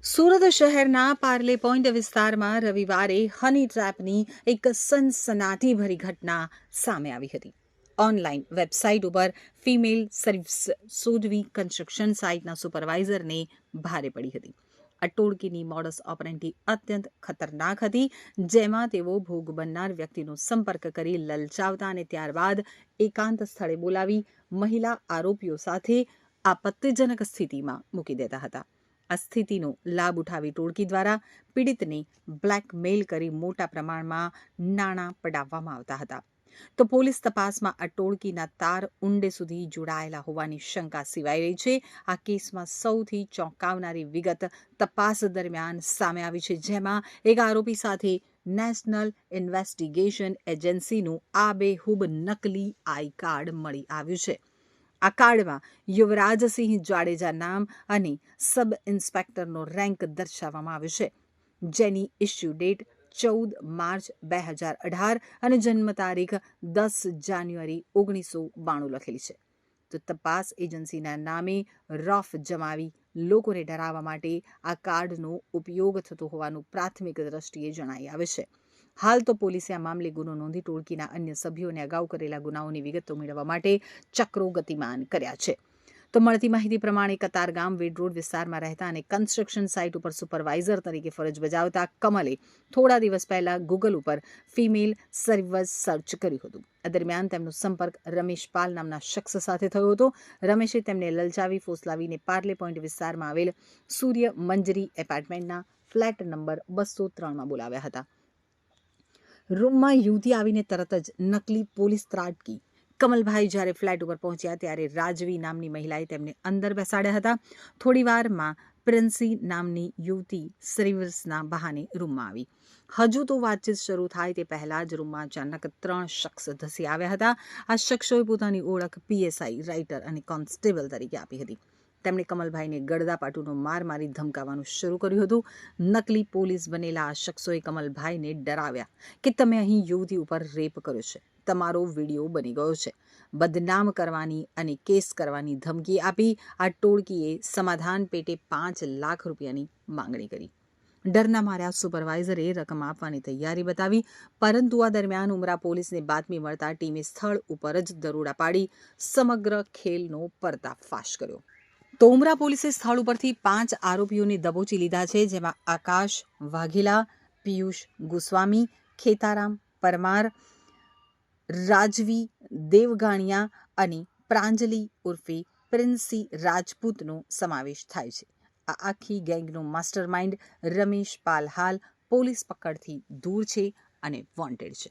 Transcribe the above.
સુરત શહેરના પાર્લે પોઈન્ટ વિસ્તારમાં રવિવારે હની ટ્રેપની એક સનસનાટીભરી ઘટના સામે આવી હતી. ઓનલાઈન વેબસાઇટ ઉપર ફિમેલ સર્વિસ શોધવી કન્સ્ટ્રક્શન સાઇટના સુપરવાઇઝરને ભારે પડી હતી. આ ટોળકીની મોડસ ઓપરેન્ડી અત્યંત ખતરનાક હતી, જેમાં તેઓ ભોગ બનનાર વ્યક્તિનો સંપર્ક કરી લલચાવતા અને ત્યારબાદ એકાંત સ્થળે બોલાવી મહિલા આરોપીઓ સાથે આપત્તિજનક સ્થિતિમાં મૂકી દેતા હતા. આ સ્થિતિનો લાભ ઉઠાવી ટોળકી દ્વારા પીડિતને બ્લેકમેલ કરી મોટા પ્રમાણમાં નાણાં પડાવવામાં આવતા હતા. તો પોલીસ તપાસમાં આ ટોળકીના તાર ઊંડે સુધી જોડાયેલા હોવાની શંકા સેવાઈ રહી છે. આ કેસમાં સૌથી ચોંકાવનારી વિગત તપાસ દરમિયાન સામે આવી છે, જેમાં એક આરોપી સાથે નેશનલ ઇન્વેસ્ટિગેશન એજન્સીનું આબેહૂબ નકલી આઈ કાર્ડ મળી આવ્યું છે. આ કાર્ડમાં યુવરાજસિંહ જાડેજા નામ અને સબ ઇન્સ્પેક્ટરનો રેન્ક દર્શાવવામાં આવ્યો છે, જેની ઇસ્યુ ડેટ 14 માર્ચ 2018 અને જન્મ તારીખ 10 જાન્યુઆરી 1992 લખેલી છે. તો તપાસ એજન્સીના નામે રોફ જમાવી લોકોને ડરાવવા માટે આ કાર્ડનો ઉપયોગ થતો હોવાનું પ્રાથમિક દ્રષ્ટિએ જણાઈ આવે છે. હાલ તો પોલીસે આ મામલે ગુનો નોંધી ટોળકીના અન્ય સભ્યોને અગાઉ કરેલા ગુનાઓની વિગતો મેળવવા માટે ચક્રો ગતિમાન કર્યા છે. તો મળતી માહિતી પ્રમાણે કતારગામ વેડ રોડ વિસ્તારમાં રહેતા અને કન્સ્ટ્રક્શન સાઇટ ઉપર સુપરવાઇઝર તરીકે ફરજ બજાવતા કમલે થોડા દિવસ પહેલા ગૂગલ ઉપર ફિમેલ સર્વિસ સર્ચ કર્યું હતું. આ દરમિયાન તેમનો સંપર્ક રમેશ પાલ નામના શખ્સ સાથે થયો હતો. રમેશે તેમને લલચાવી ફોસલાવીને પાર્લે પોઈન્ટ વિસ્તારમાં આવેલ સૂર્ય મંજરી એપાર્ટમેન્ટના ફ્લેટ નંબર 203માં બોલાવ્યા હતા. રૂમમાં યુવતી આવીને તરત જ નકલી પોલીસ ત્રાટકી. કમલભાઈ જ્યારે ફ્લેટ ઉપર પહોંચ્યા ત્યારે રાજવી નામની મહિલાએ તેમને અંદર બેસાડ્યા હતા. થોડીવારમાં પ્રિન્સી નામની યુવતી સર્વિસના બહાને રૂમમાં આવી. હજુ તો વાતચીત શરૂ થાય તે પહેલા જ રૂમમાં અચાનક 3 શખ્સ ધસી આવ્યા હતા. આ શખ્સોએ પોતાની ઓળખ પીએસઆઈ, રાઇટર અને કોન્સ્ટેબલ તરીકે આપી હતી. તેમણે કમલભાઈને ગળદાપાટુનો માર મારી ધમકાવવાનું શરૂ કર્યું હતું. નકલી પોલીસ બનેલા આ શખ્સોએ કમલભાઈને ડરાવ્યા કે તમે અહીં યુવતી ઉપર રેપ કર્યો છે, તમારો વિડીયો બની ગયો છે. બદનામ કરવાની અને કેસ કરવાની ધમકી આપી આ ટોળકીએ સમાધાન પેટે 5 લાખ રૂપિયાની માંગણી કરી. ડરના માર્યા સુપરવાઇઝરે રકમ આપવાની તૈયારી બતાવી, પરંતુ આ દરમિયાન ઉમરા પોલીસને બાતમી મળતા ટીમે સ્થળ ઉપર જ દરોડા પાડી સમગ્ર ખેલનો પર્દાફાશ કર્યો. તો ઉમરા પોલીસે સ્થળ ઉપરથી 5 આરોપીઓને દબોચી લીધા છે, જેમાં આકાશ વાઘેલા, પિયુષ ગોસ્વામી, ખેતારામ પરમાર, રાજવી દેવગાણિયા અને પ્રાંજલી ઉર્ફે પ્રિન્સી રાજપૂતનો સમાવેશ થાય છે. આ આખી ગેંગનો માસ્ટરમાઇન્ડ રમેશ પાલ હાલ પોલીસ પકડથી દૂર છે અને વોન્ટેડ છે.